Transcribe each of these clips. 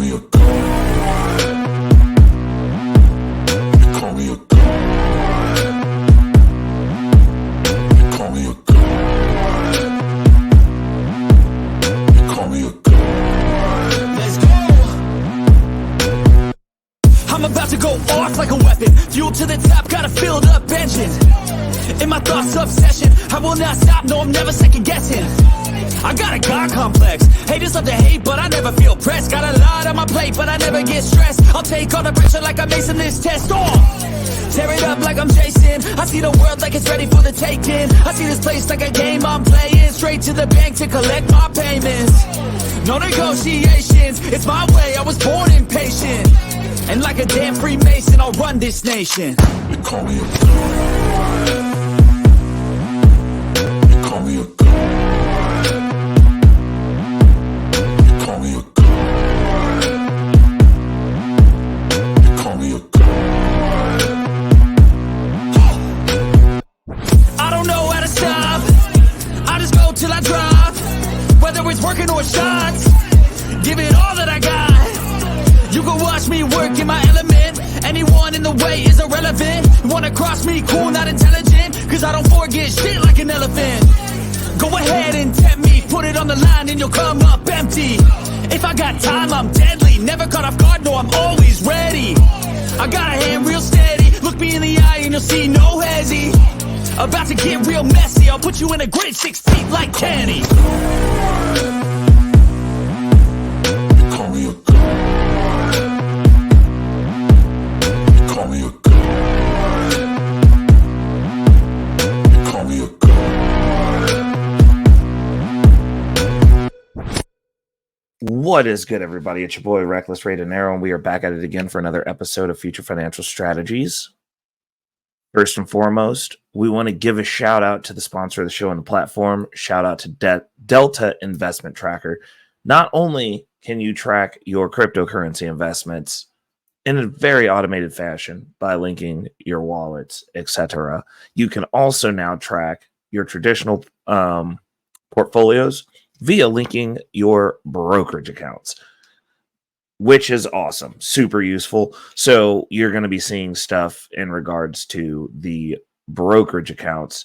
me a god. You call me a god. You call me a god. You call me a god. Let's go. I'm about to go off like a weapon. Fuel to the top, got a filled up engine. In my thoughts, obsession. I will not stop, no, I'm never second guessing. I got a God complex. Haters love to hate, but I never feel pressed. Got a lot on my plate, but I never get stressed. I'll take all the pressure like I'm acing this test. Tear it up like I'm Jason. I see the world like it's ready for the taking. I see this place like a game I'm playing. Straight to the bank to collect my payments. No negotiations, it's my way, I was born impatient. And like a damn Freemason, I'll run this nation. You call me a god. You call me a god. You call me a god. You call me a god. I don't know how to stop. I just go till I drop. Whether it's working or shots, give it all that I got. You can watch me work in my element. Anyone in the way is irrelevant. You wanna cross me, cool, not intelligent. Cause I don't forget shit like an elephant. Go ahead and tempt me, put it on the line and you'll come up empty. If I got time, I'm deadly. Never caught off guard, no, I'm always ready. I got a hand real steady. Look me in the eye and you'll see no hezzy. About to get real messy. I'll put you in a grid 6 feet like Kenny. You call me a god. You call me a god. You call me a god. What is good, everybody? It's your boy Reckless Ray Dinero, and we are back at it again for another episode of Future Financial Strategies. First and foremost, we want to give a shout out to the sponsor of the show and the platform. Shout out to Delta Investment Tracker. Not only can you track your cryptocurrency investments in a very automated fashion by linking your wallets, etc., you can also now track your traditional portfolios via linking your brokerage accounts, which is awesome, super useful. So you're going to be seeing stuff in regards to the brokerage accounts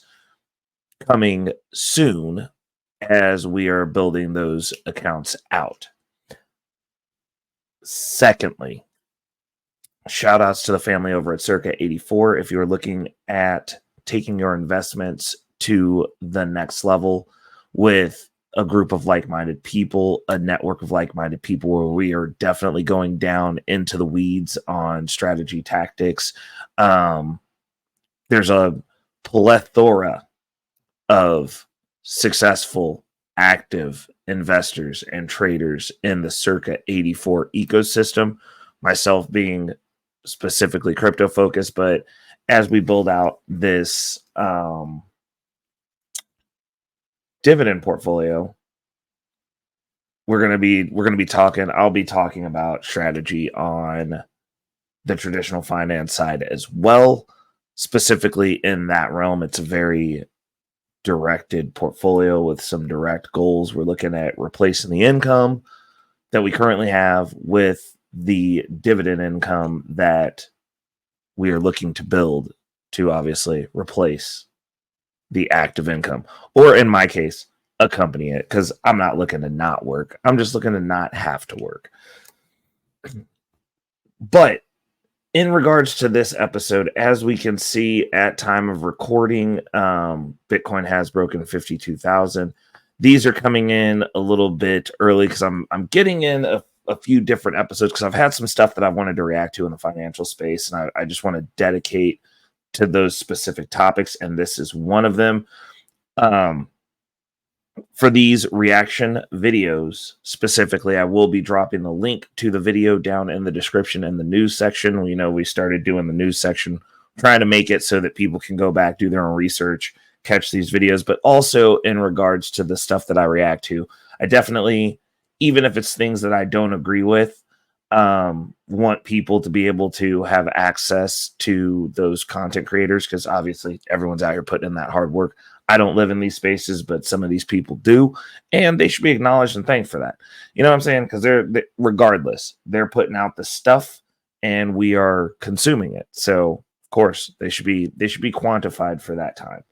coming soon as we are building those accounts out. Secondly, shout outs to the family over at Circa 84. If you're looking at taking your investments to the next level with a group of like-minded people, a network of like-minded people where we are definitely going down into the weeds on strategy tactics. There's a plethora of successful, active investors and traders in the Circa 84 ecosystem, myself being specifically crypto focused, but as we build out this dividend portfolio, we're going to be talking, I'll be talking about strategy on the traditional finance side as well. Specifically in that realm, it's a very directed portfolio with some direct goals. We're looking at replacing the income that we currently have with the dividend income that we are looking to build to obviously replace the active income, or in my case, accompany it, because I'm not looking to not work. I'm just looking to not have to work. But in regards to this episode, as we can see at time of recording, Bitcoin has broken 52,000. These are coming in a little bit early because I'm getting in a few different episodes because I've had some stuff that I wanted to react to in the financial space, and I just want to dedicate to those specific topics, and this is one of them. For these reaction videos specifically, I will be dropping the link to the video down in the description in the news section. We started doing the news section, trying to make it so that people can go back, do their own research, catch these videos. But also in regards to the stuff that I react to, I definitely, even if it's things that I don't agree with, want people to be able to have access to those content creators, because obviously everyone's out here putting in that hard work. I don't live in these spaces, but some of these people do, and they should be acknowledged and thanked for that. You know what I'm saying? Because regardless, they're putting out the stuff, and we are consuming it. So of course they should be quantified for that time.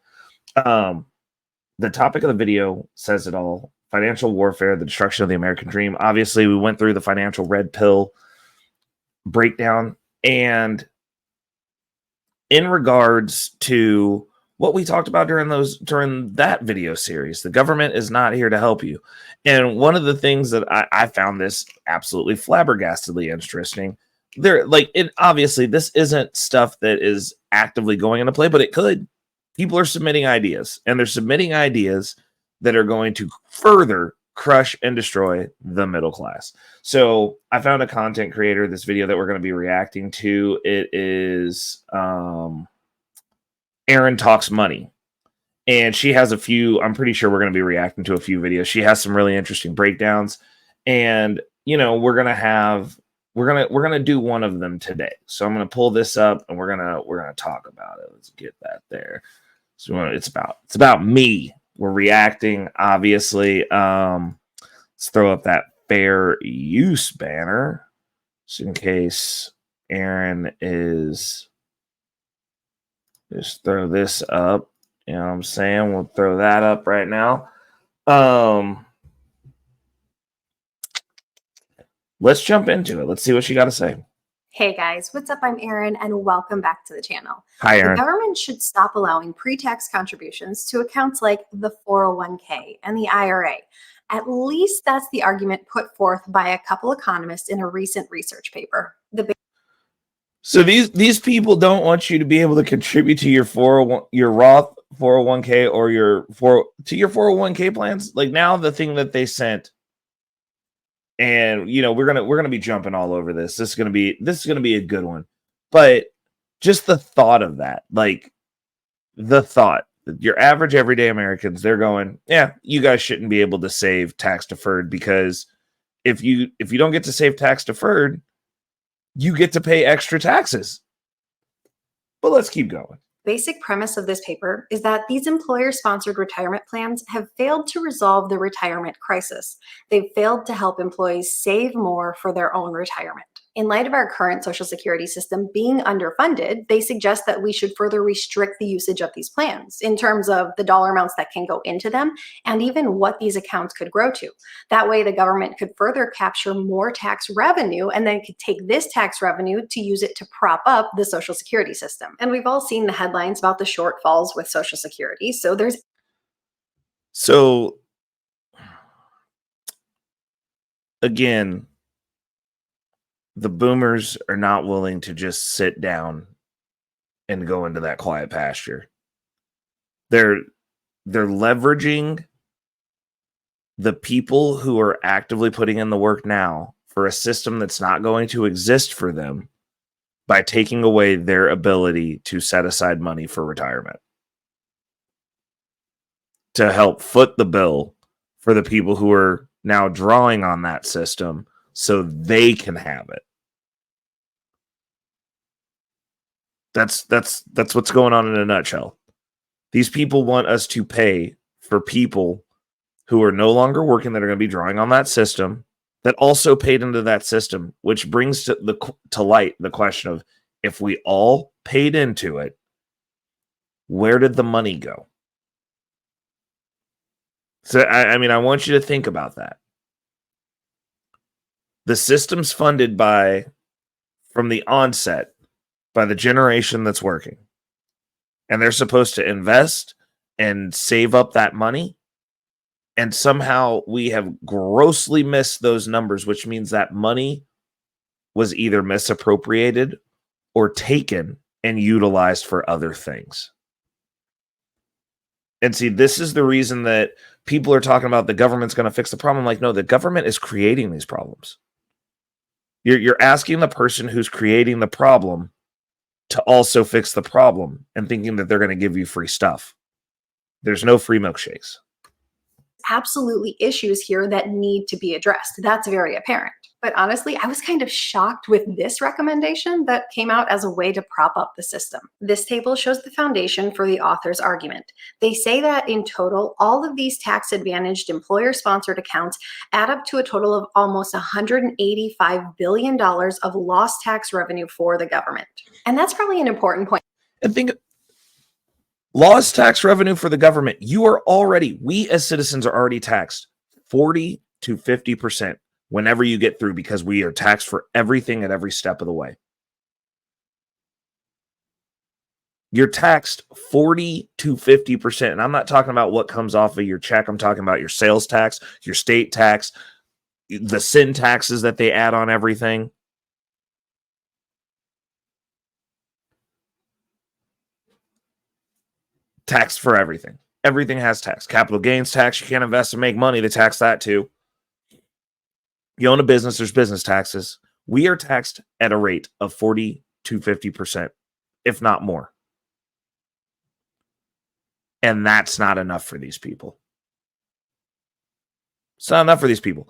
The topic of the video says it all: financial warfare, the destruction of the American dream. Obviously, we went through the financial red pill breakdown, and in regards to what we talked about during that video series, the government is not here to help you. And one of the things that I found this absolutely flabbergastedly interesting, obviously this isn't stuff that is actively going into play, but it could. People are submitting ideas, and they're submitting ideas that are going to further crush and destroy the middle class. So I found a content creator, this video that we're going to be reacting to. It is Aaron Talks Money, and she has a few, I'm pretty sure we're going to be reacting to a few videos. She has some really interesting breakdowns, and we're going to do one of them today. So I'm going to pull this up, and we're going to talk about it. Let's get that there. So it's about me. We're reacting, obviously. Let's throw up that fair use banner just in case Aaron is. Just throw this up. You know what I'm saying? We'll throw that up right now. Let's jump into it. Let's see what you got to say. Hey guys, what's up? I'm Erin, and welcome back to the channel. Hi, Erin. The government should stop allowing pre-tax contributions to accounts like the 401k and the IRA. At least that's the argument put forth by a couple economists in a recent research paper. So these people don't want you to be able to contribute to your Roth 401k or your 401k plans. Like, now the thing that they sent, and we're gonna be jumping all over this. This is gonna be a good one. But just the thought of that, your average everyday Americans, they're going, yeah, you guys shouldn't be able to save tax deferred, because if you don't get to save tax deferred, you get to pay extra taxes. But let's keep going. Basic premise of this paper is that these employer-sponsored retirement plans have failed to resolve the retirement crisis. They've failed to help employees save more for their own retirement. In light of our current Social Security system being underfunded, they suggest that we should further restrict the usage of these plans in terms of the dollar amounts that can go into them and even what these accounts could grow to. That way, the government could further capture more tax revenue and then could take this tax revenue to use it to prop up the Social Security system. And we've all seen the headlines about the shortfalls with Social Security. So again, the boomers are not willing to just sit down and go into that quiet pasture. They're leveraging the people who are actively putting in the work now for a system that's not going to exist for them by taking away their ability to set aside money for retirement, to help foot the bill for the people who are now drawing on that system so they can have it. That's what's going on in a nutshell. These people want us to pay for people who are no longer working, that are going to be drawing on that system, that also paid into that system, which brings to light the question of, if we all paid into it, where did the money go? So, I mean, I want you to think about that. The system's funded from the onset, by the generation that's working. And they're supposed to invest and save up that money. And somehow we have grossly missed those numbers, which means that money was either misappropriated or taken and utilized for other things. And see, this is the reason that people are talking about the government's going to fix the problem. Like, no, the government is creating these problems. You're asking the person who's creating the problem to also fix the problem and thinking that they're going to give you free stuff. There's no free milkshakes. Absolutely issues here that need to be addressed. That's very apparent. But honestly, I was kind of shocked with this recommendation that came out as a way to prop up the system. This table shows the foundation for the author's argument. They say that in total, all of these tax-advantaged employer-sponsored accounts add up to a total of almost $185 billion of lost tax revenue for the government. And that's probably an important point. And think lost tax revenue for the government. We as citizens are already taxed 40 to 50% whenever you get through, because we are taxed for everything at every step of the way. You're taxed 40 to 50%. And I'm not talking about what comes off of your check. I'm talking about your sales tax, your state tax, the sin taxes that they add on everything. Tax for everything. Everything has tax. Capital gains tax. You can't invest and make money. They tax that too. You own a business, there's business taxes. We are taxed at a rate of 40 to 50%, if not more. And that's not enough for these people. It's not enough for these people.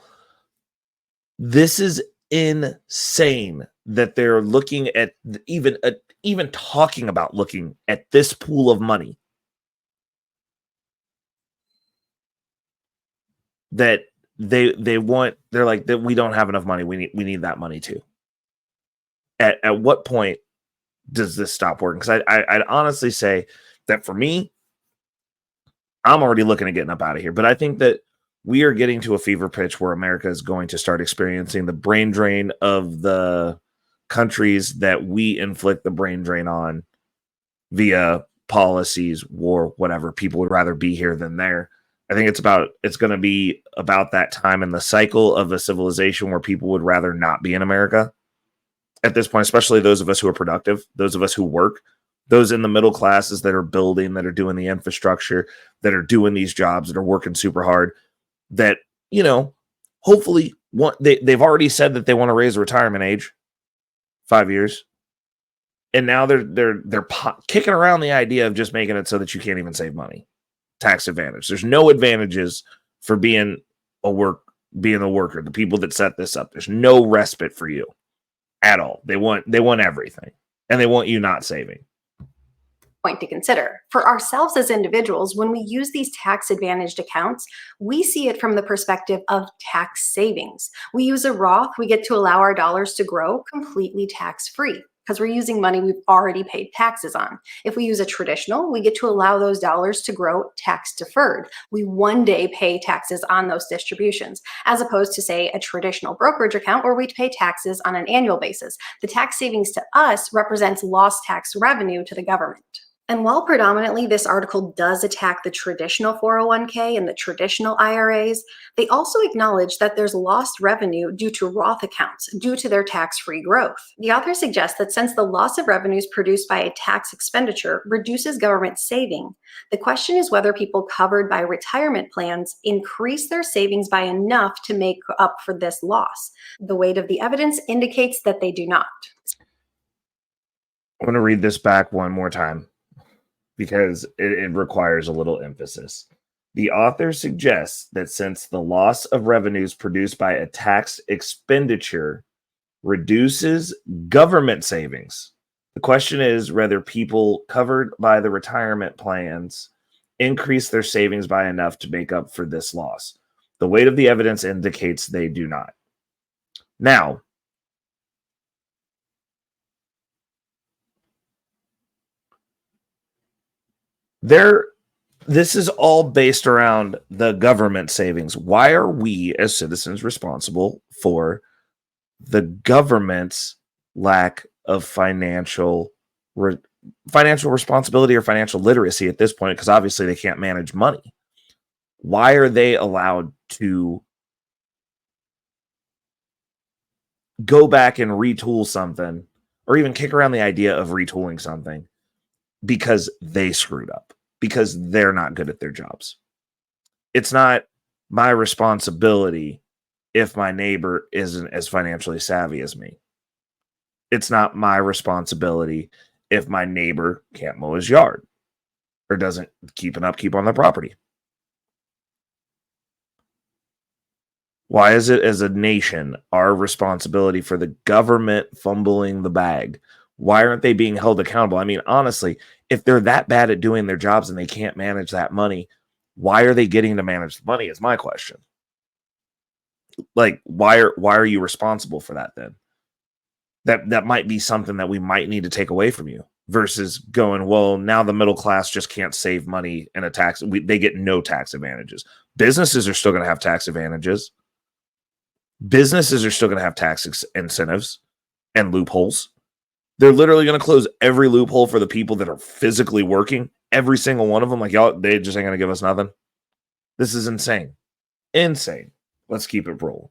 This is insane that they're looking at even talking about looking at this pool of money that they're like, that we don't have enough money. We need that money too. At what point does this stop working? Because I'd honestly say that for me, I'm already looking at getting up out of here. But I think that we are getting to a fever pitch where America is going to start experiencing the brain drain of the countries that we inflict the brain drain on via policies, war, whatever. People would rather be here than there. I think it's going to be about that time in the cycle of a civilization where people would rather not be in America at this point, especially those of us who are productive, those of us who work, those in the middle classes that are building, that are doing the infrastructure, that are doing these jobs, that are working super hard, that, hopefully they've already said that they want to raise the retirement age 5 years. And now they're kicking around the idea of just making it so that you can't even save money. Tax advantage. There's no advantages for being a worker, the people that set this up. There's no respite for you at all. They want everything, and they want you not saving. Point to consider. For ourselves as individuals, when we use these tax-advantaged accounts, we see it from the perspective of tax savings. We use a Roth, we get to allow our dollars to grow completely tax-free because we're using money we've already paid taxes on. If we use a traditional, we get to allow those dollars to grow tax-deferred. We one day pay taxes on those distributions, as opposed to, say, a traditional brokerage account where we pay taxes on an annual basis. The tax savings to us represents lost tax revenue to the government. And while predominantly this article does attack the traditional 401k and the traditional IRAs, they also acknowledge that there's lost revenue due to Roth accounts due to their tax-free growth. The author suggests that since the loss of revenues produced by a tax expenditure reduces government saving, the question is whether people covered by retirement plans increase their savings by enough to make up for this loss. The weight of the evidence indicates that they do not. I'm going to read this back one more time, because it requires a little emphasis. The author suggests that since the loss of revenues produced by a tax expenditure reduces government savings, the question is whether people covered by the retirement plans increase their savings by enough to make up for this loss. The weight of the evidence indicates they do not. Now, this is all based around the government savings. Why are we as citizens responsible for the government's lack of financial responsibility or financial literacy at this point? Because obviously they can't manage money. Why are they allowed to go back and retool something, or even kick around the idea of retooling something, because they screwed up, because they're not good at their jobs? It's not my responsibility if my neighbor isn't as financially savvy as me. It's not my responsibility if my neighbor can't mow his yard or doesn't keep an upkeep on the property. Why is it as a nation our responsibility for the government fumbling the bag? Why aren't they being held accountable? I mean, honestly, if they're that bad at doing their jobs and they can't manage that money, why are they getting to manage the money is my question. Like, why are you responsible for that then? That might be something that we might need to take away from you versus going, well, now the middle class just can't save money in a tax. They get no tax advantages. Businesses are still going to have tax advantages. Businesses are still going to have tax incentives and loopholes. They're literally going to close every loophole for the people that are physically working. Every single one of them. Like, y'all, they just ain't going to give us nothing. This is insane. Insane. Let's keep it rolling.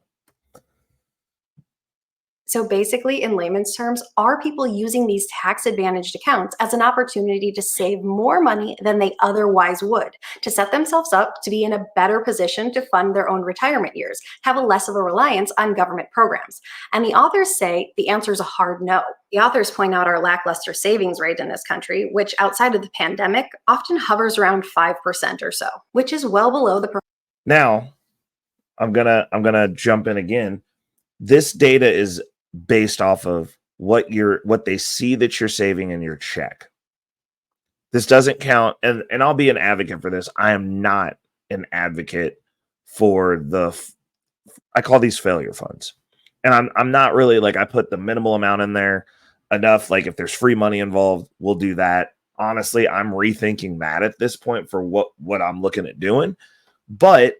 So basically, in layman's terms, are people using these tax-advantaged accounts as an opportunity to save more money than they otherwise would, to set themselves up to be in a better position to fund their own retirement years, have a less of a reliance on government programs? And the authors say the answer is a hard no. The authors point out our lackluster savings rate in this country, which outside of the pandemic often hovers around 5% or so, which is well below the... Now, I'm gonna jump in again. This data is based off of what they see that you're saving in your check. This doesn't count, and I'll be an advocate for this. I am not an advocate for I call these failure funds. And I'm not really like, I put the minimal amount in there enough. Like, if there's free money involved, we'll do that. Honestly, I'm rethinking that at this point for what I'm looking at doing. But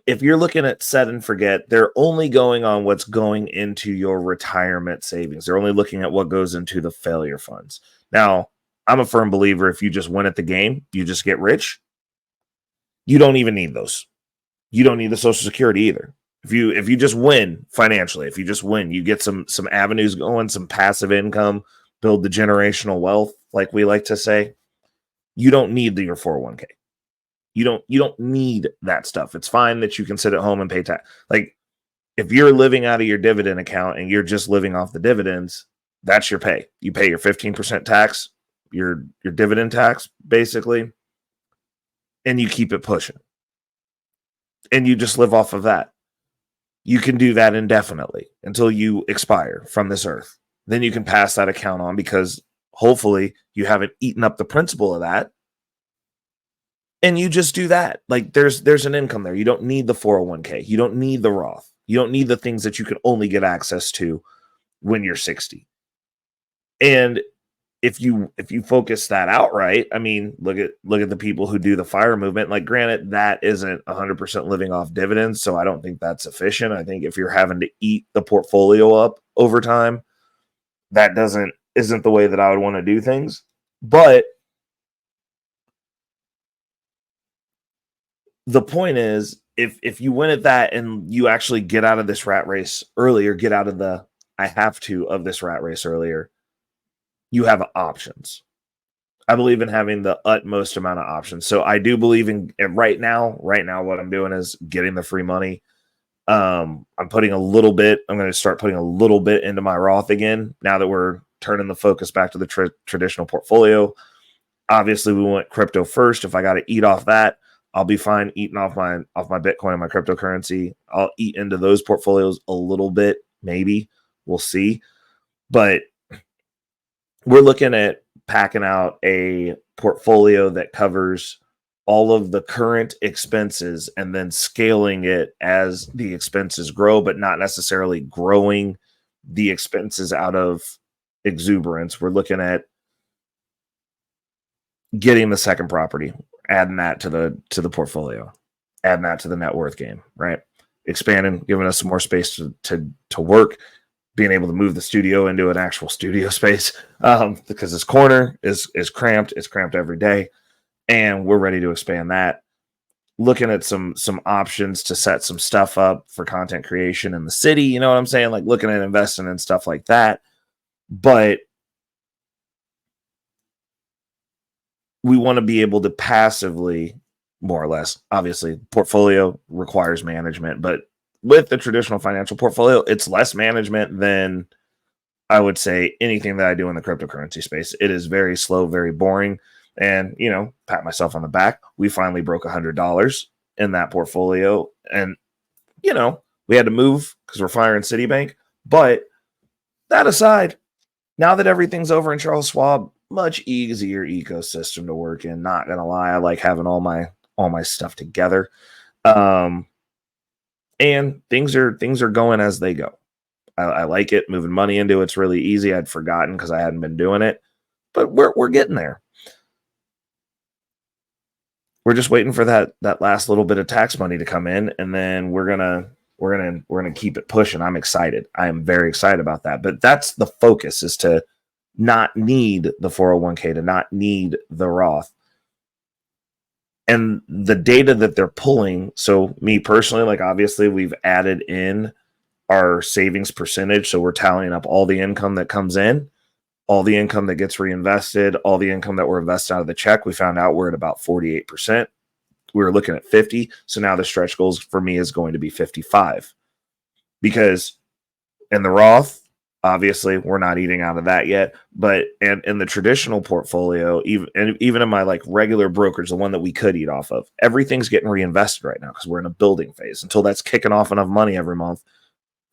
if you're looking at set and forget, they're only going on what's going into your retirement savings. They're only looking at what goes into the failure funds. Now, I'm a firm believer if you just win at the game, you just get rich. You don't even need those. You don't need the Social Security either. If you just win financially, if you just win, you get some avenues going, some passive income, build the generational wealth, like we like to say. You don't need your 401k. You don't need that stuff. It's fine that you can sit at home and pay tax. Like, if you're living out of your dividend account and you're just living off the dividends, that's your pay. You pay your 15% tax, your dividend tax, basically, and you keep it pushing. And you just live off of that. You can do that indefinitely until you expire from this earth. Then you can pass that account on because hopefully you haven't eaten up the principal of that. And you just do that. Like, there's an income there. You don't need the 401k. You don't need the Roth. You don't need the things that you can only get access to when you're 60. And if you focus that out right, I mean, look at the people who do the FIRE movement. Like, granted, that isn't 100% living off dividends, so I don't think that's efficient. I think if you're having to eat the portfolio up over time, that isn't the way that I would want to do things. But the point is, if you win at that and you actually get out of this rat race earlier, get out of the I have to of this rat race earlier, you have options. I believe in having the utmost amount of options. So I do believe in right now, what I'm doing is getting the free money. I'm going to start putting a little bit into my Roth again, now that we're turning the focus back to the traditional portfolio. Obviously, we went crypto first. If I got to eat off that, I'll be fine eating off my Bitcoin and my cryptocurrency. I'll eat into those portfolios a little bit, maybe. We'll see. But we're looking at packing out a portfolio that covers all of the current expenses and then scaling it as the expenses grow, but not necessarily growing the expenses out of exuberance. We're looking at getting the second property, adding that to the portfolio, adding that to the net worth game, right? Expanding, giving us some more space to work, being able to move the studio into an actual studio space, because this corner is cramped. It's cramped every day, and we're ready to expand that. Looking at some options to set some stuff up for content creation in the city. You know what I'm saying? Like, looking at investing in stuff like that. But we want to be able to passively, more or less, obviously, portfolio requires management, but with the traditional financial portfolio, it's less management than, I would say, anything that I do in the cryptocurrency space. It is very slow, very boring. And, pat myself on the back. We finally broke $100 in that portfolio. And we had to move because we're firing Citibank. But that aside, now that everything's over in Charles Schwab, much easier ecosystem to work in. Not gonna lie, I like having all my stuff together. And things are going as they go. I like it. Moving money into it's really easy. I'd forgotten because I hadn't been doing it, but we're getting there. We're just waiting for that last little bit of tax money to come in, and then we're gonna keep it pushing. I'm excited. I am very excited about that. But that's the focus, is to not need the 401k, to not need the Roth. And the data that they're pulling, so me personally, like obviously we've added in our savings percentage. So we're tallying up all the income that comes in, all the income that gets reinvested, all the income that we're invested out of the check. We found out we're at about 48%. We were looking at 50. So now the stretch goals for me is going to be 55, because in the Roth, obviously we're not eating out of that yet, but and in the traditional portfolio, even in my like regular brokerage, the one that we could eat off of, everything's getting reinvested right now because we're in a building phase until that's kicking off enough money every month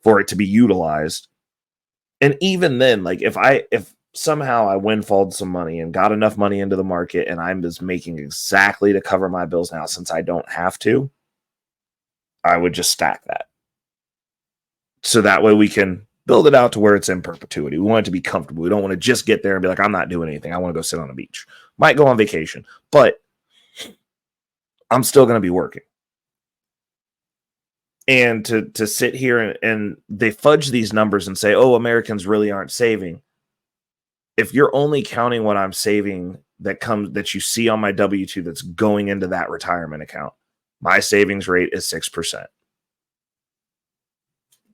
for it to be utilized. And even then, like if somehow I windfalled some money and got enough money into the market and I'm just making exactly to cover my bills now, since I don't have to, I would just stack that. So that way we can build it out to where it's in perpetuity. We want it to be comfortable. We don't want to just get there and be like, I'm not doing anything. I want to go sit on the beach. Might go on vacation, but I'm still going to be working. And to sit here and they fudge these numbers and say, oh, Americans really aren't saving. If you're only counting what I'm saving that you see on my W-2 that's going into that retirement account, my savings rate is 6%.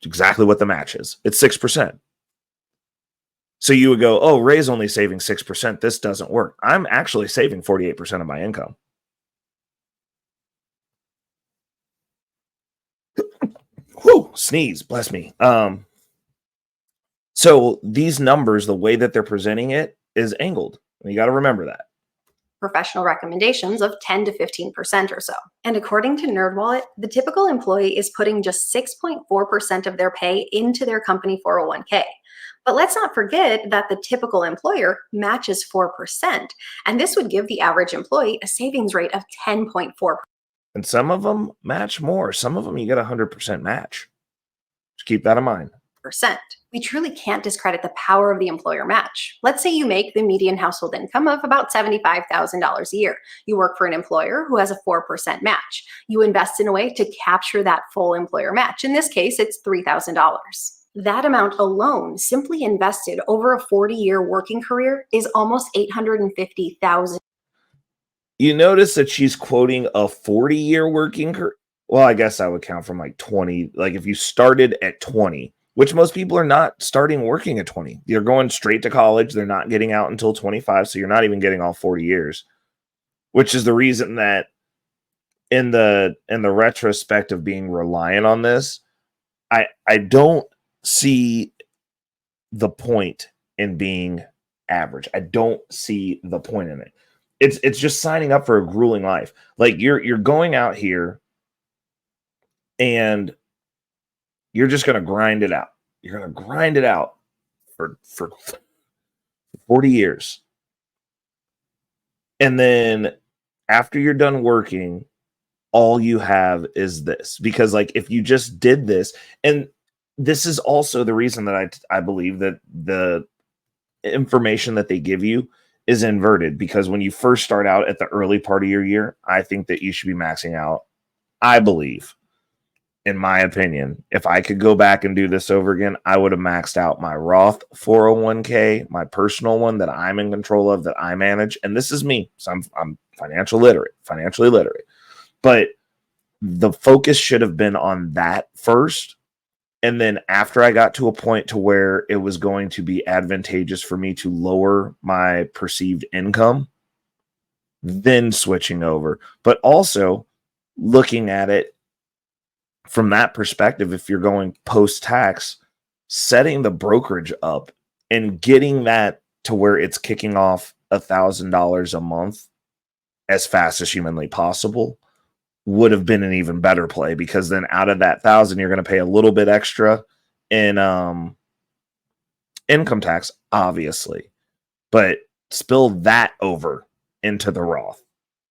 Exactly what the match is. It's 6%. So you would go, oh, Ray's only saving 6%. This doesn't work. I'm actually saving 48% of my income. Whew, sneeze, bless me. So these numbers, the way that they're presenting it is angled. You got to remember that. Professional recommendations of 10 to 15% or so. And according to NerdWallet, the typical employee is putting just 6.4% of their pay into their company 401k. But let's not forget that the typical employer matches 4%, and this would give the average employee a savings rate of 10.4%. And some of them match more. Some of them you get 100% match. Just keep that in mind. We truly can't discredit the power of the employer match. Let's say you make the median household income of about $75,000 a year. You work for an employer who has a 4% match. You invest in a way to capture that full employer match. In this case, it's $3,000. That amount alone, simply invested over a 40-year working career, is almost $850,000. You notice that she's quoting a 40-year working career. Well, I guess I would count from like 20. Like if you started at 20, which most people are not starting working at 20. You're going straight to college. They're not getting out until 25. So you're not even getting all 40 years, which is the reason that in the retrospect of being reliant on this, I don't see the point in being average. I don't see the point in it. It's just signing up for a grueling life. Like you're going out here and you're just going to grind it out. You're going to grind it out for 40 years. And then after you're done working, all you have is this. Because like if you just did this, and this is also the reason that I believe that the information that they give you is inverted. Because when you first start out at the early part of your year, I think that you should be maxing out. I believe, in my opinion, if I could go back and do this over again, I would have maxed out my Roth 401k, my personal one that I'm in control of, that I manage. And this is me. So I'm financially literate. But the focus should have been on that first. And then after I got to a point to where it was going to be advantageous for me to lower my perceived income, then switching over. But also looking at it from that perspective, if you're going post-tax, setting the brokerage up and getting that to where it's kicking off $1,000 a month as fast as humanly possible would have been an even better play, because then out of that 1,000, you're going to pay a little bit extra in income tax, obviously, but spill that over into the Roth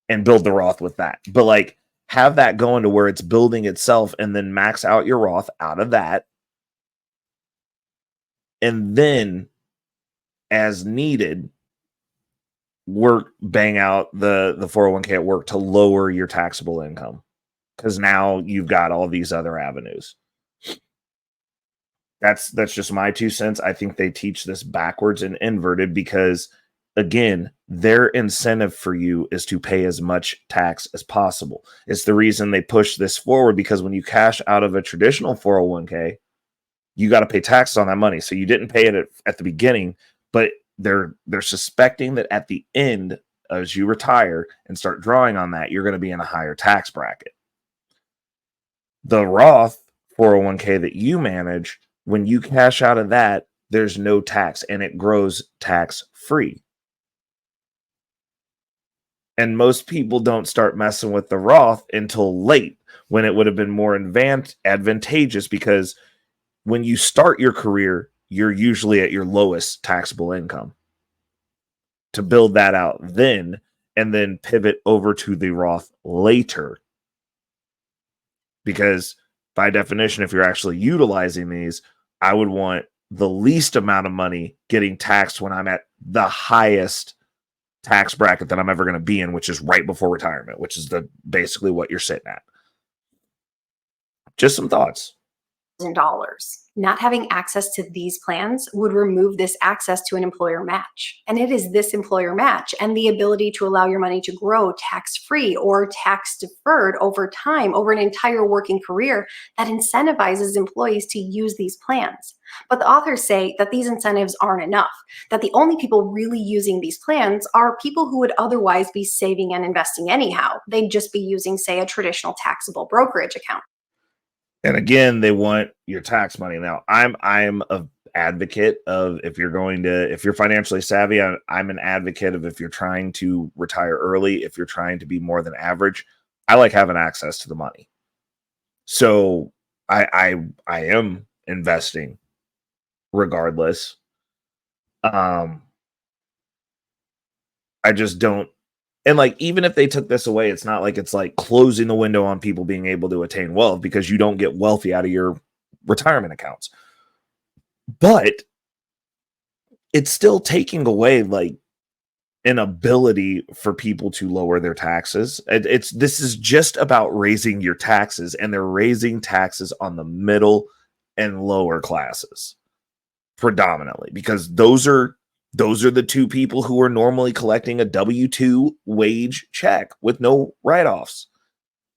and build the Roth with that. But like, have that going to where it's building itself, and then max out your Roth out of that. And then as needed, bang out the 401k at work to lower your taxable income, because now you've got all these other avenues. That's just my 2 cents. I think they teach this backwards and inverted, because again, their incentive for you is to pay as much tax as possible. It's the reason they push this forward, because when you cash out of a traditional 401k, you got to pay taxes on that money. So you didn't pay it at the beginning, but they're suspecting that at the end, as you retire and start drawing on that, you're going to be in a higher tax bracket. The Roth 401k that you manage, when you cash out of that, there's no tax, and it grows tax free. And most people don't start messing with the Roth until late, when it would have been more advantageous, because when you start your career, you're usually at your lowest taxable income. To build that out then, and then pivot over to the Roth later. Because by definition, if you're actually utilizing these, I would want the least amount of money getting taxed when I'm at the highest tax bracket that I'm ever going to be in, which is right before retirement, which is basically what you're sitting at. Just some thoughts. Dollars. Not having access to these plans would remove this access to an employer match. And it is this employer match and the ability to allow your money to grow tax-free or tax-deferred over time, over an entire working career, that incentivizes employees to use these plans. But the authors say that these incentives aren't enough, that the only people really using these plans are people who would otherwise be saving and investing anyhow. They'd just be using, say, a traditional taxable brokerage account. And again, they want your tax money. Now, I'm an advocate of, if you're financially savvy, I'm an advocate of, if you're trying to retire early, if you're trying to be more than average, I like having access to the money. So I am investing regardless. I just don't. And like, even if they took this away, it's not like it's like closing the window on people being able to attain wealth, because you don't get wealthy out of your retirement accounts. But it's still taking away like an ability for people to lower their taxes. This is just about raising your taxes, and they're raising taxes on the middle and lower classes predominantly, because those are the two people who are normally collecting a W-2 wage check with no write-offs.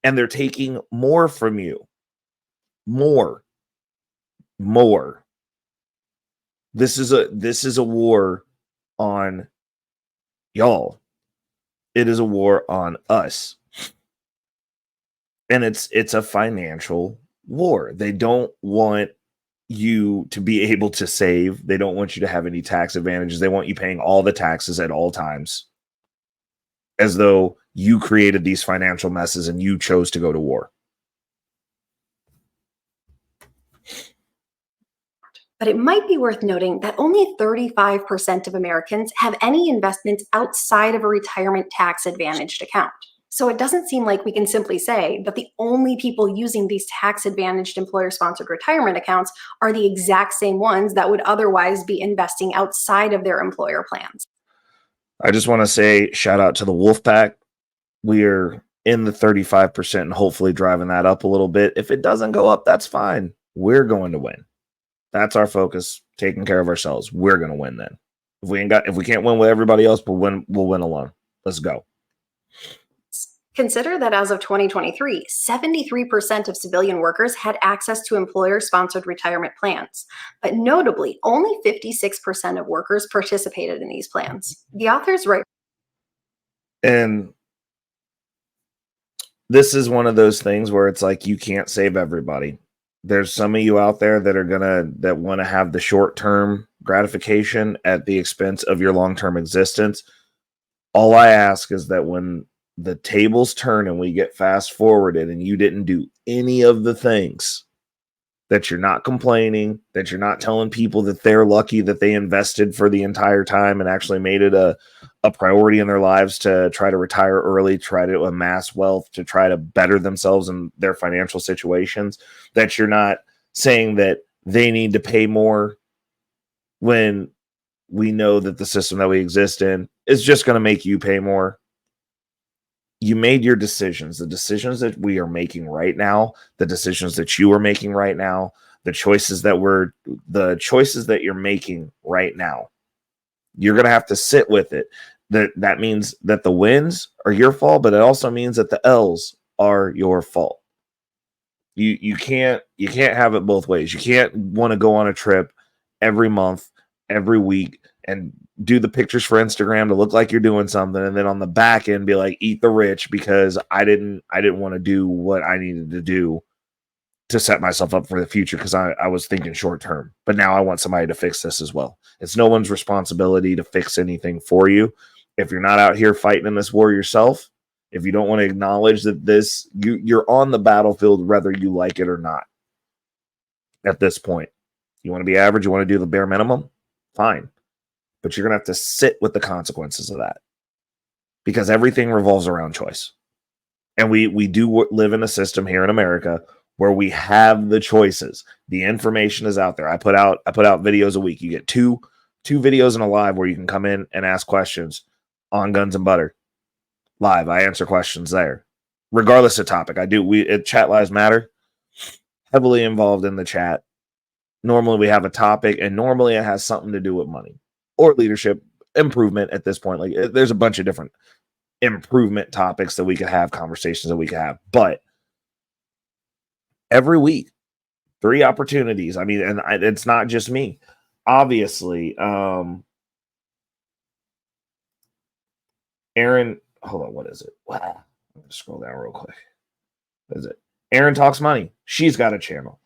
And they're taking more from you. More. This is a war on y'all. It is a war on us. And it's a financial war. They don't want you to be able to save. They don't want you to have any tax advantages. They want you paying all the taxes at all times, as though you created these financial messes and you chose to go to war. But it might be worth noting that only 35% of Americans have any investments outside of a retirement tax advantaged account. So it doesn't seem like we can simply say that the only people using these tax-advantaged employer-sponsored retirement accounts are the exact same ones that would otherwise be investing outside of their employer plans. I just want to say shout out to the Wolfpack. We're in the 35% and hopefully driving that up a little bit. If it doesn't go up, that's fine. We're going to win. That's our focus, taking care of ourselves. We're going to win then. If we can't win with everybody else, we'll win alone. Let's go. Consider that as of 2023, 73% of civilian workers had access to employer-sponsored retirement plans. But notably, only 56% of workers participated in these plans. The authors write. And this is one of those things where it's like, you can't save everybody. There's some of you out there that want to have the short-term gratification at the expense of your long-term existence. All I ask is that when the tables turn and we get fast forwarded and you didn't do any of the things, that you're not complaining, that you're not telling people that they're lucky that they invested for the entire time and actually made it a priority in their lives to try to retire early, try to amass wealth, to try to better themselves in their financial situations, that you're not saying that they need to pay more when we know that the system that we exist in is just going to make you pay more. You made your decisions, the decisions that we are making right now, the decisions that you are making right now, the choices that you're making right now. You're going to have to sit with it. That means that the wins are your fault, but it also means that the L's are your fault. You can't have it both ways. You can't want to go on a trip every month, every week, and do the pictures for Instagram to look like you're doing something, and then on the back end be like, eat the rich because I didn't want to do what I needed to do to set myself up for the future because I was thinking short term. But now I want somebody to fix this as well. It's no one's responsibility to fix anything for you. If you're not out here fighting in this war yourself, if you don't want to acknowledge that you're on the battlefield whether you like it or not. At this point, you want to be average, you want to do the bare minimum, fine. But you're going to have to sit with the consequences of that because everything revolves around choice. And we do live in a system here in America where we have the choices. The information is out there. I put out videos a week. You get two videos in a live where you can come in and ask questions on Guns and Butter. Live, I answer questions there. Regardless of topic. Chat Lives Matter. Heavily involved in the chat. Normally we have a topic and normally it has something to do with money or leadership improvement at this point. Like there's a bunch of different improvement topics that we could have, conversations that we could have. But every week, 3 opportunities. I mean, and it's not just me. Obviously, Aaron, hold on, what is it? Wow. I'm gonna scroll down real quick. What is it? Aaron Talks Money. She's got a channel.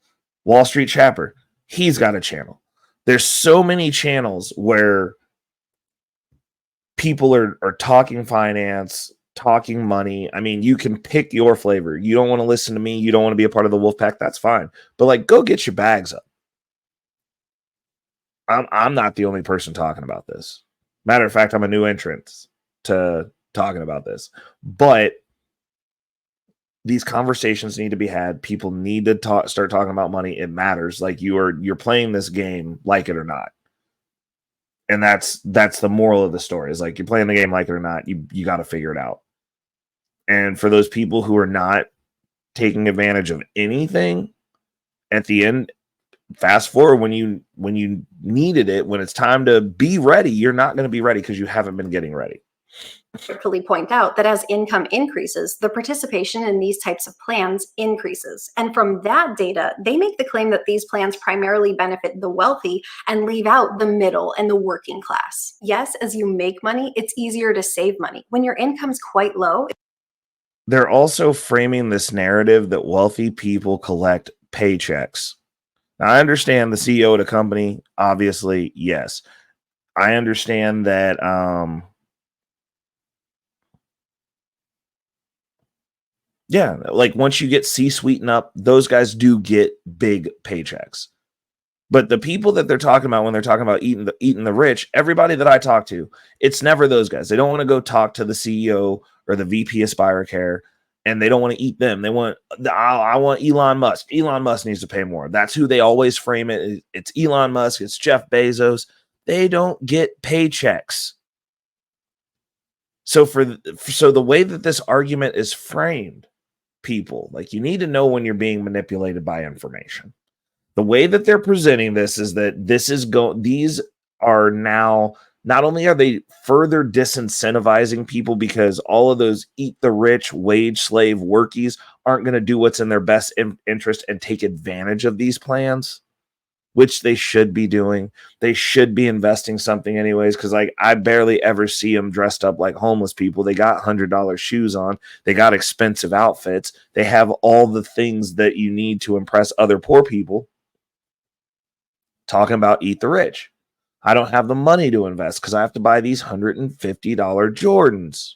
Wall Street Chapper. He's got a channel. There's so many channels where people are talking finance, talking money. I mean, you can pick your flavor. You don't want to listen to me. You don't want to be a part of the wolf pack. That's fine. But like, go get your bags up. I'm not the only person talking about this. Matter of fact, I'm a new entrant to talking about this. But these conversations need to be had. People need to start talking about money. It matters. Like you're playing this game, like it or not. And that's the moral of the story. Is like you're playing the game, like it or not. You got to figure it out. And for those people who are not taking advantage of anything, at the end, fast forward when you needed it, when it's time to be ready, you're not going to be ready because you haven't been getting ready. Carefully point out that as income increases, the participation in these types of plans increases. And from that data, they make the claim that these plans primarily benefit the wealthy and leave out the middle and the working class. Yes, as you make money, it's easier to save money. When your income's quite low, they're also framing this narrative that wealthy people collect paychecks. Now, I understand the CEO of the company, obviously, yes. I understand that yeah, like once you get C-suite and up, those guys do get big paychecks. But the people that they're talking about when they're talking about eating the rich, everybody that I talk to, it's never those guys. They don't want to go talk to the CEO or the VP of SpireCare, and they don't want to eat them. They want, I want Elon Musk. Elon Musk needs to pay more. That's who they always frame it. It's Elon Musk. It's Jeff Bezos. They don't get paychecks. So the way that this argument is framed, people, like, you need to know when you're being manipulated by information. The way that they're presenting this is that these are now, not only are they further disincentivizing people because all of those eat the rich, wage slave workies aren't going to do what's in their best interest and take advantage of these plans, which they should be doing. They should be investing something anyways, because like I barely ever see them dressed up like homeless people. They got $100 shoes on. They got expensive outfits. They have all the things that you need to impress other poor people. Talking about eat the rich. I don't have the money to invest because I have to buy these $150 Jordans.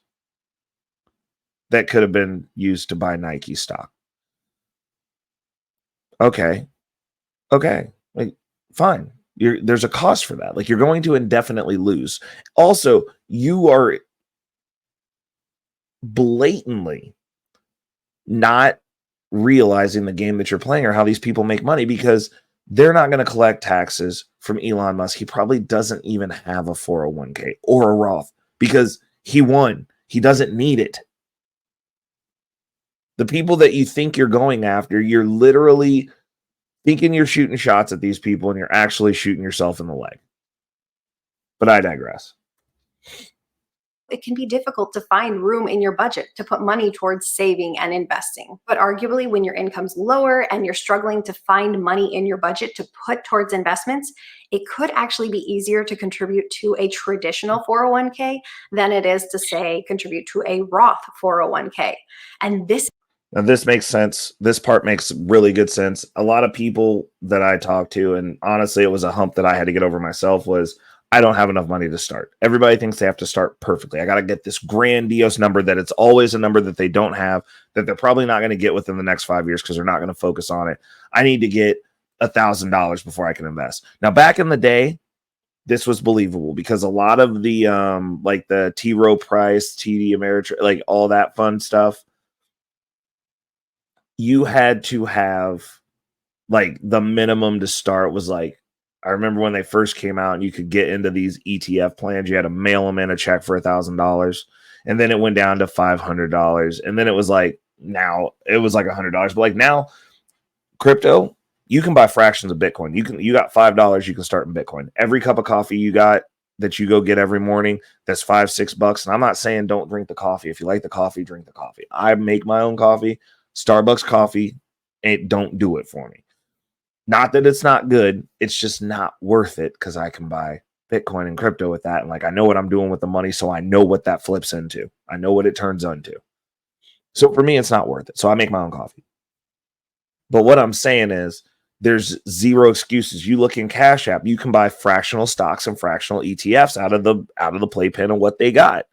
that could have been used to buy Nike stock. Okay. Like, fine. There's a cost for that. Like, you're going to indefinitely lose. Also, you are blatantly not realizing the game that you're playing or how these people make money, because they're not going to collect taxes from Elon Musk. He probably doesn't even have a 401k or a Roth because he won. He doesn't need it. The people that you think you're going after, you're literally thinking you're shooting shots at these people and you're actually shooting yourself in the leg. But I digress. It can be difficult to find room in your budget to put money towards saving and investing. But arguably, when your income's lower and you're struggling to find money in your budget to put towards investments, it could actually be easier to contribute to a traditional 401k than it is to, say, contribute to a Roth 401k. And this makes sense. This part makes really good sense. A lot of people that I talked to, and honestly, it was a hump that I had to get over myself, was I don't have enough money to start. Everybody thinks they have to start perfectly. I got to get this grandiose number that it's always a number that they don't have, that they're probably not going to get within the next 5 years because they're not going to focus on it. I need to get $1,000 before I can invest. Now, back in the day, this was believable because a lot of the like the T. Rowe Price, TD Ameritrade, like all that fun stuff, you had to have, like, the minimum to start was like, I remember when they first came out and you could get into these ETF plans, you had to mail them in a check for $1,000. And then it went down to $500. And then it was like, now it was like $100. But like now, crypto, you can buy fractions of Bitcoin. You got $5, you can start in Bitcoin. Every cup of coffee you got that you go get every morning, that's $5-6. And I'm not saying don't drink the coffee. If you like the coffee, drink the coffee. I make my own coffee. Starbucks coffee, it don't do it for me. Not that it's not good, it's just not worth it because I can buy Bitcoin and crypto with that. And like, I know what I'm doing with the money, so I know what that flips into. I know what it turns into. So for me, it's not worth it. So I make my own coffee. But what I'm saying is there's zero excuses. You look in CashApp, you can buy fractional stocks and fractional ETFs out of the playpen of what they got.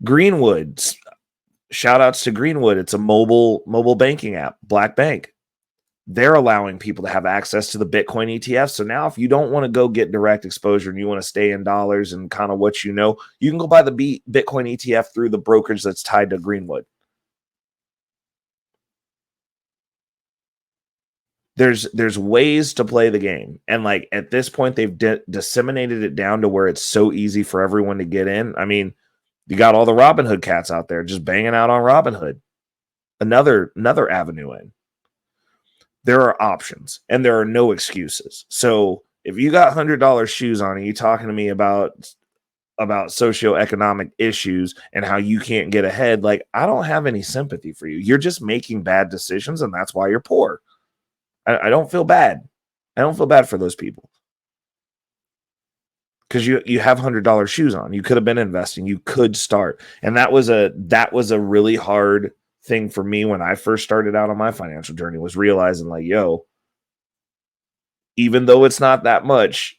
Greenwood, shout outs to Greenwood. It's a mobile banking app, Black Bank. They're allowing people to have access to the Bitcoin ETF. So now if you don't want to go get direct exposure and you want to stay in dollars and kind of what you know, you can go buy the Bitcoin ETF through the brokerage that's tied to Greenwood. There's ways to play the game. And like at this point, they've disseminated it down to where it's so easy for everyone to get in. I mean, you got all the Robinhood cats out there just banging out on Robinhood. Another avenue in. There are options and there are no excuses. So if you got $100 shoes on and you're talking to me about socioeconomic issues and how you can't get ahead, like, I don't have any sympathy for you. You're just making bad decisions and that's why you're poor. I don't feel bad. I don't feel bad for those people. Because you have $100 shoes on. You could have been investing. You could start. And that was a really hard thing for me when I first started out on my financial journey, was realizing like, yo, even though it's not that much,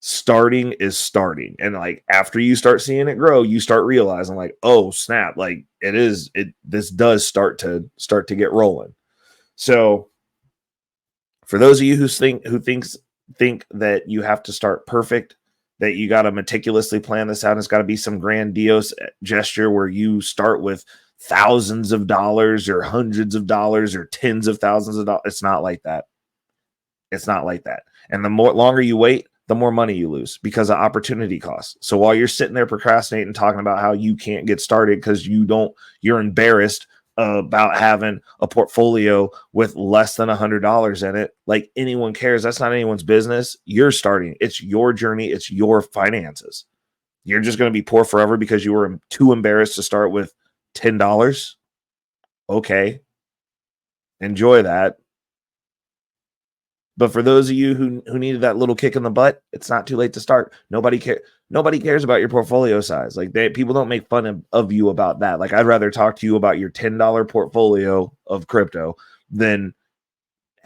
starting is starting. And like after you start seeing it grow, you start realizing like, oh snap, like this does start to get rolling. So for those of you who think that you have to start perfect, that you got to meticulously plan this out, and it's got to be some grandiose gesture where you start with thousands of dollars or hundreds of dollars or tens of thousands of dollars. It's not like that. It's not like that. And the longer you wait, the more money you lose because of opportunity costs. So while you're sitting there procrastinating, talking about how you can't get started because you're embarrassed about having a portfolio with less than $100 in it, like anyone cares. That's not anyone's business. You're starting. It's your journey. It's your finances. You're just going to be poor forever because you were too embarrassed to start with $10. Okay. Enjoy that. But for those of you who needed that little kick in the butt, it's not too late to start. Nobody cares about your portfolio size. Like people don't make fun of you about that. Like I'd rather talk to you about your $10 portfolio of crypto than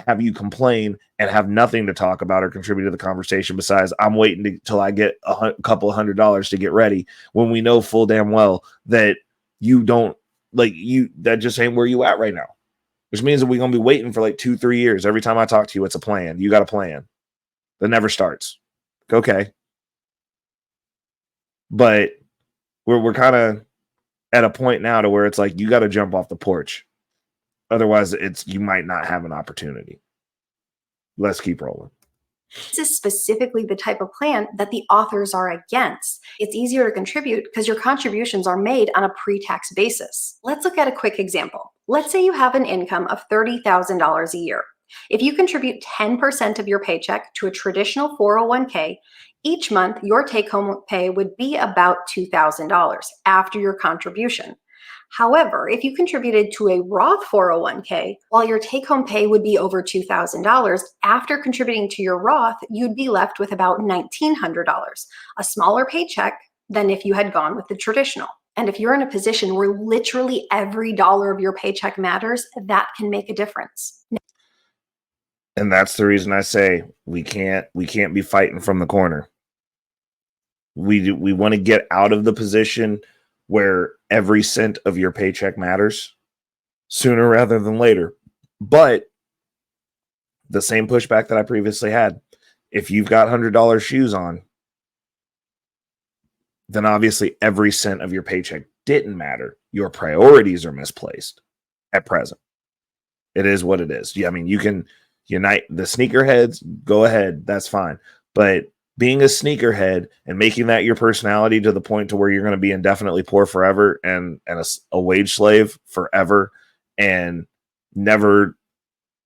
have you complain and have nothing to talk about or contribute to the conversation besides I'm waiting till I get a couple $100 to get ready, when we know full damn well that you don't that just ain't where you at right now, which means that we're going to be waiting for like 2-3 years. Every time I talk to you, it's a plan. You got a plan that never starts. Okay. But we're kind of at a point now to where it's like, you got to jump off the porch. Otherwise, you might not have an opportunity. Let's keep rolling. This is specifically the type of plan that the authors are against. It's easier to contribute because your contributions are made on a pre-tax basis. Let's look at a quick example. Let's say you have an income of $30,000 a year. If you contribute 10% of your paycheck to a traditional 401k, each month your take-home pay would be about $2,000 after your contribution. However, if you contributed to a Roth 401k, while your take-home pay would be over $2,000, after contributing to your Roth, you'd be left with about $1,900, a smaller paycheck than if you had gone with the traditional. And if you're in a position where literally every dollar of your paycheck matters, that can make a difference. And that's the reason I say we can't be fighting from the corner. We want to get out of the position where every cent of your paycheck matters sooner rather than later. But the same pushback that I previously had, if you've got $100 shoes on, then obviously every cent of your paycheck didn't matter. Your priorities are misplaced at present. It is what it is. Yeah, I mean, you can unite the sneakerheads, go ahead, that's fine. But being a sneakerhead and making that your personality to the point to where you're going to be indefinitely poor forever and a wage slave forever, and never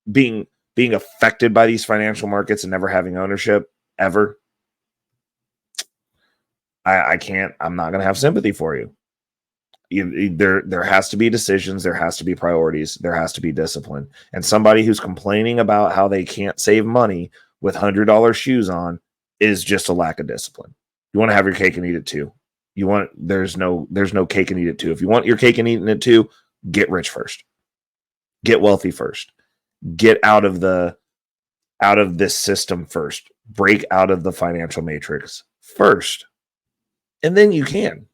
being affected by these financial markets and never having ownership ever, I'm not going to have sympathy for you. There has to be decisions, there has to be priorities, there has to be discipline. And somebody who's complaining about how they can't save money with $100 shoes on is just a lack of discipline. You want to have your cake and eat it too. There's no cake and eat it too. If you want your cake and eat it too, get rich first. Get wealthy first. Get out of this system first. Break out of the financial matrix first. And then you can.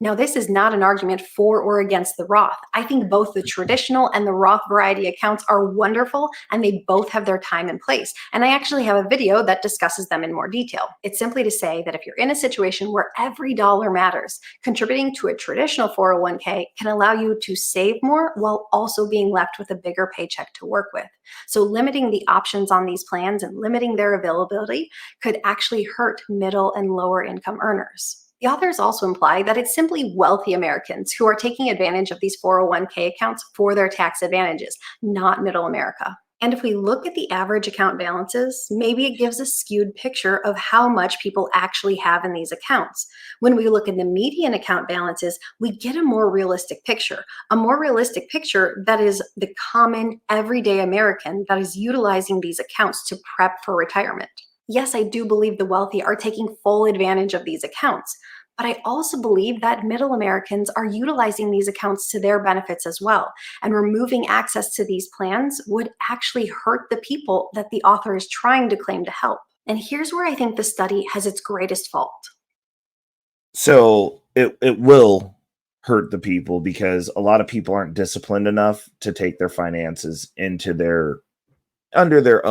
Now, this is not an argument for or against the Roth. I think both the traditional and the Roth variety accounts are wonderful, and they both have their time and place. And I actually have a video that discusses them in more detail. It's simply to say that if you're in a situation where every dollar matters, contributing to a traditional 401k can allow you to save more while also being left with a bigger paycheck to work with. So limiting the options on these plans and limiting their availability could actually hurt middle and lower income earners. The authors also imply that it's simply wealthy Americans who are taking advantage of these 401k accounts for their tax advantages, not middle America. And if we look at the average account balances, maybe it gives a skewed picture of how much people actually have in these accounts. When we look at the median account balances, we get a more realistic picture that is the common everyday American that is utilizing these accounts to prep for retirement. Yes, I do believe the wealthy are taking full advantage of these accounts, but I also believe that middle Americans are utilizing these accounts to their benefits as well. And removing access to these plans would actually hurt the people that the author is trying to claim to help. And here's where I think the study has its greatest fault. So it will hurt the people because a lot of people aren't disciplined enough to take their finances under their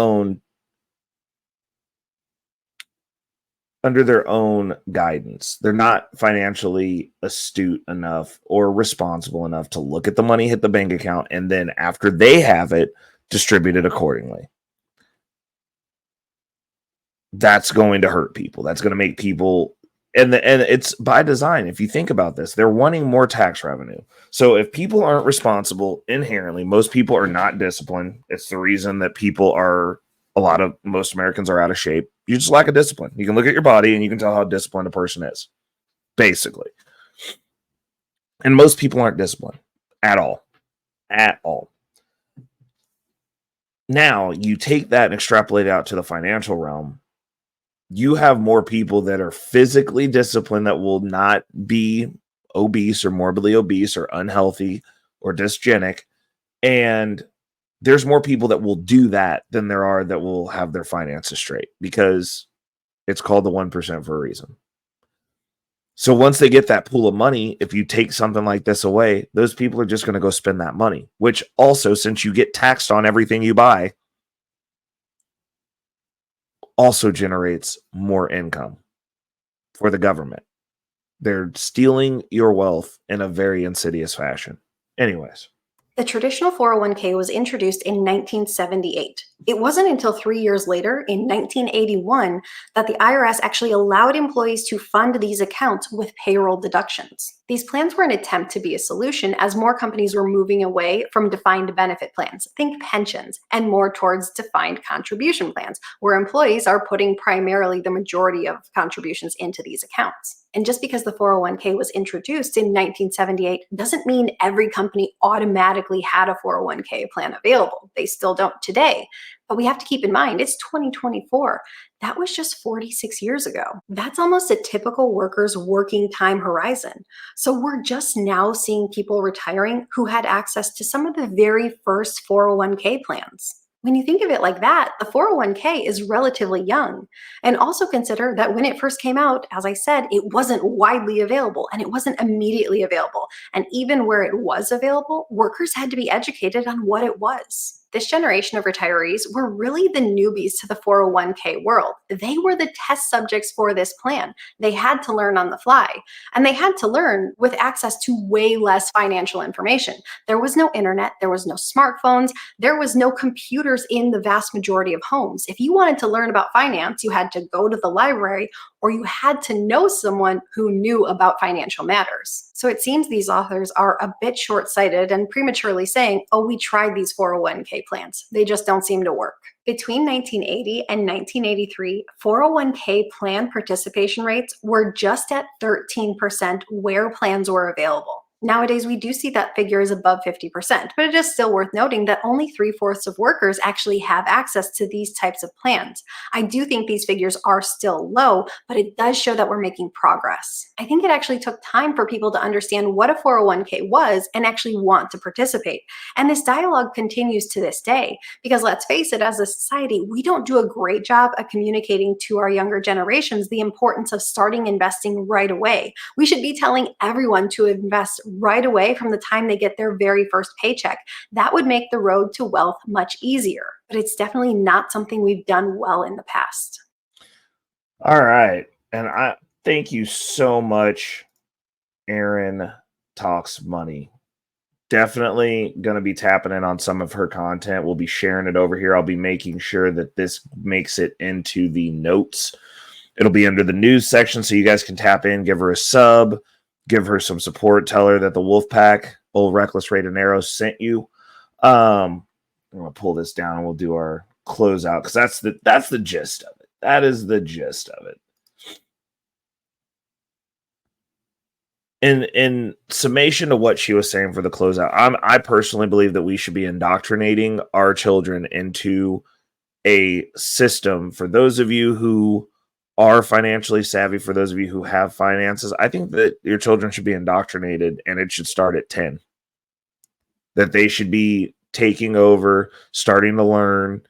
own guidance. They're not financially astute enough or responsible enough to look at the money hit the bank account and then after they have it, distribute it accordingly. That's going to hurt people. That's going to make people, and it's by design. If you think about this, they're wanting more tax revenue. So if people aren't responsible inherently, most people are not disciplined. It's the reason that most Americans are out of shape. You just lack of discipline. You can look at your body and you can tell how disciplined a person is, basically. And most people aren't disciplined at all. At all. Now, you take that and extrapolate out to the financial realm. You have more people that are physically disciplined that will not be obese or morbidly obese or unhealthy or dysgenic. And there's more people that will do that than there are that will have their finances straight, because it's called the 1% for a reason. So once they get that pool of money, if you take something like this away, those people are just going to go spend that money, which also, since you get taxed on everything you buy, also generates more income for the government. They're stealing your wealth in a very insidious fashion. Anyways. The traditional 401k was introduced in 1978. It wasn't until 3 years later, in 1981, that the IRS actually allowed employees to fund these accounts with payroll deductions. These plans were an attempt to be a solution as more companies were moving away from defined benefit plans, think pensions, and more towards defined contribution plans, where employees are putting primarily the majority of contributions into these accounts. And just because the 401k was introduced in 1978 doesn't mean every company automatically had a 401k plan available. They still don't today. But we have to keep in mind, it's 2024. That was just 46 years ago. That's almost a typical worker's working time horizon. So we're just now seeing people retiring who had access to some of the very first 401k plans. When you think of it like that, the 401k is relatively young. And also consider that when it first came out, as I said, it wasn't widely available and it wasn't immediately available. And even where it was available, workers had to be educated on what it was. This generation of retirees were really the newbies to the 401k world. They were the test subjects for this plan. They had to learn on the fly, and they had to learn with access to way less financial information. There was no internet, there was no smartphones, there was no computers in the vast majority of homes. If you wanted to learn about finance, you had to go to the library or you had to know someone who knew about financial matters. So it seems these authors are a bit short-sighted and prematurely saying, oh, we tried these 401k plans. They just don't seem to work. Between 1980 and 1983, 401k plan participation rates were just at 13% where plans were available. Nowadays, we do see that figure is above 50%, but it is still worth noting that only 3/4 of workers actually have access to these types of plans. I do think these figures are still low, but it does show that we're making progress. I think it actually took time for people to understand what a 401k was and actually want to participate. And this dialogue continues to this day, because let's face it, as a society, we don't do a great job of communicating to our younger generations the importance of starting investing right away. We should be telling everyone to invest right away from the time they get their very first paycheck. That would make the road to wealth much easier, but it's definitely not something we've done well in the past. All right. And I thank you so much, Erin Talks Money. Definitely going to be tapping in on some of her content. We'll be sharing it over here. I'll be making sure that this makes it into the notes. It'll be under the news section, so you guys can tap in, give her a sub, give her some support, tell her that the Wolfpack, Old Reckless Raid and Arrow, sent you. I'm going to pull this down and we'll do our closeout, because that's the gist of it. That is the gist of it. In summation of what she was saying for the closeout, I personally believe that we should be indoctrinating our children into a system. For those of you who are financially savvy, for those of you who have finances, I think that your children should be indoctrinated, and it should start at 10. That they should be taking over, starting to learn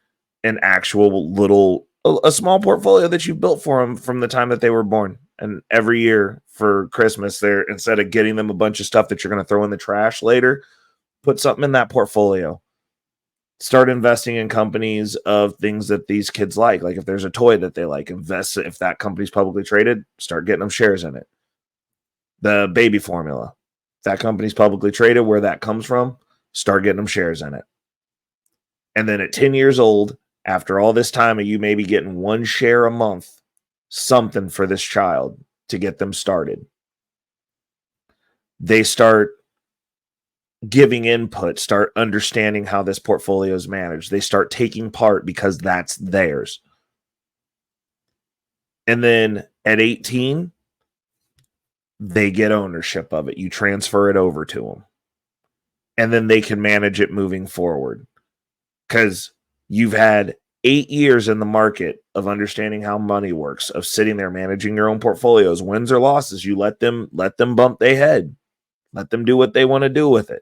an actual a small portfolio that you've built for them from the time that they were born. And every year for Christmas, instead of getting them a bunch of stuff that you're going to throw in the trash later, put something in that portfolio. Start investing in companies of things that these kids like. Like if there's a toy that they like, invest. If that company's publicly traded, start getting them shares in it. The baby formula, if that company's publicly traded, where that comes from, start getting them shares in it. And then at 10 years old, after all this time of you maybe getting 1 share a month, something for this child to get them started. They start giving input, start understanding how this portfolio is managed. They start taking part because that's theirs. And then at 18, they get ownership of it. You transfer it over to them. And then they can manage it moving forward. Because you've had 8 years in the market of understanding how money works, of sitting there managing your own portfolios. Wins or losses, you let them bump their head. Let them do what they want to do with it.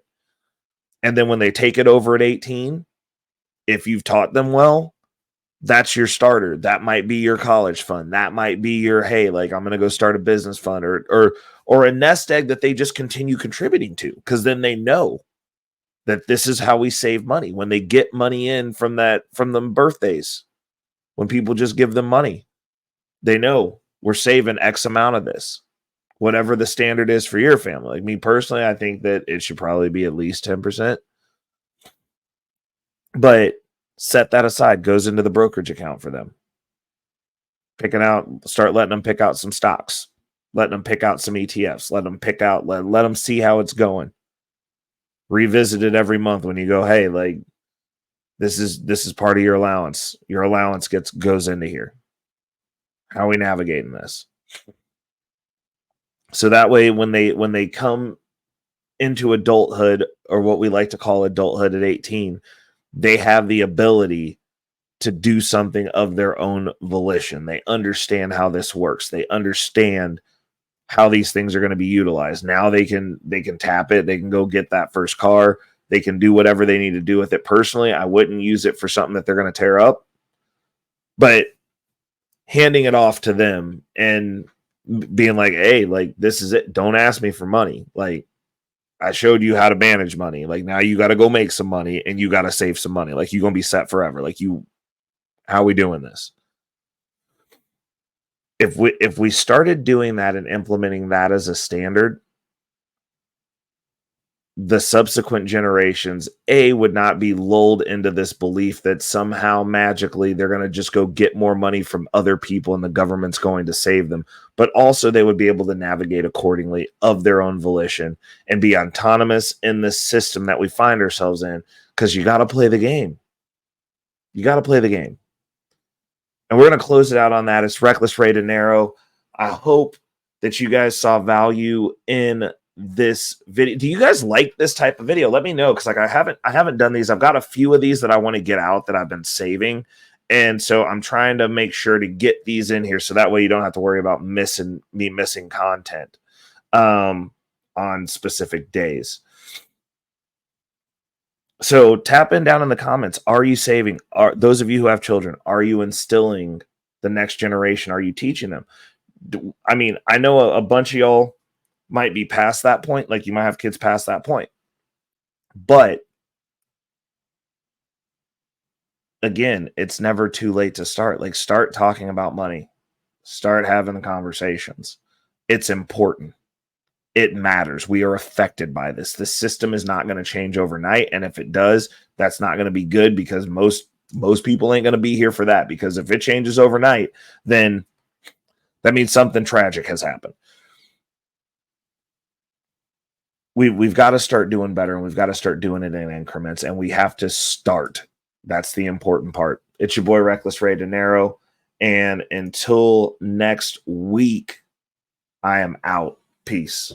And then when they take it over at 18, if you've taught them well, that's your starter. That might be your college fund. That might be your, hey, like I'm going to go start a business fund, or a nest egg that they just continue contributing to, because then they know that this is how we save money. When they get money in from them birthdays, when people just give them money, they know we're saving X amount of this, whatever the standard is for your family. Like me personally, I think that it should probably be at least 10%. But set that aside, goes into the brokerage account for them. Start letting them pick out some stocks, letting them pick out some ETFs, let them see how it's going. Revisit it every month when you go, hey, like this is part of your allowance. Your allowance goes into here. How are we navigating this? So that way, when they come into adulthood, or what we like to call adulthood at 18, they have the ability to do something of their own volition. They understand how this works. They understand how these things are going to be utilized. Now they can tap it. They can go get that first car. They can do whatever they need to do with it. Personally, I wouldn't use it for something that they're going to tear up, but handing it off to them and being like, hey, like, this is it. Don't ask me for money. Like, I showed you how to manage money. Like, now you got to go make some money and you got to save some money. Like, you're going to be set forever. Like, how are we doing this? If we started doing that and implementing that as a standard, the subsequent generations, would not be lulled into this belief that somehow magically they're going to just go get more money from other people and the government's going to save them. But also they would be able to navigate accordingly of their own volition and be autonomous in this system that we find ourselves in, because you got to play the game. You got to play the game. And we're going to close it out on that. It's Reckless, Ray Dinero. I hope that you guys saw value in this video. Do you guys like this type of video? Let me know, because like I haven't done these. I've got a few of these that I want to get out that I've been saving, and so I'm trying to make sure to get these in here so that way you don't have to worry about missing content on specific days. So tap in down in the comments. Are you saving? Are those of you who have children, are you instilling the next generation? Are you teaching them? I mean, I know a bunch of y'all might be past that point. Like, you might have kids past that point. But again, it's never too late to start. Like, start talking about money. Start having the conversations. It's important. It matters. We are affected by this. The system is not going to change overnight. And if it does, that's not going to be good, because most people ain't going to be here for that. Because if it changes overnight, then that means something tragic has happened. We've got to start doing better, and we've got to start doing it in increments, and we have to start. That's the important part. It's your boy, Reckless Ray Dinero. And until next week, I am out. Peace.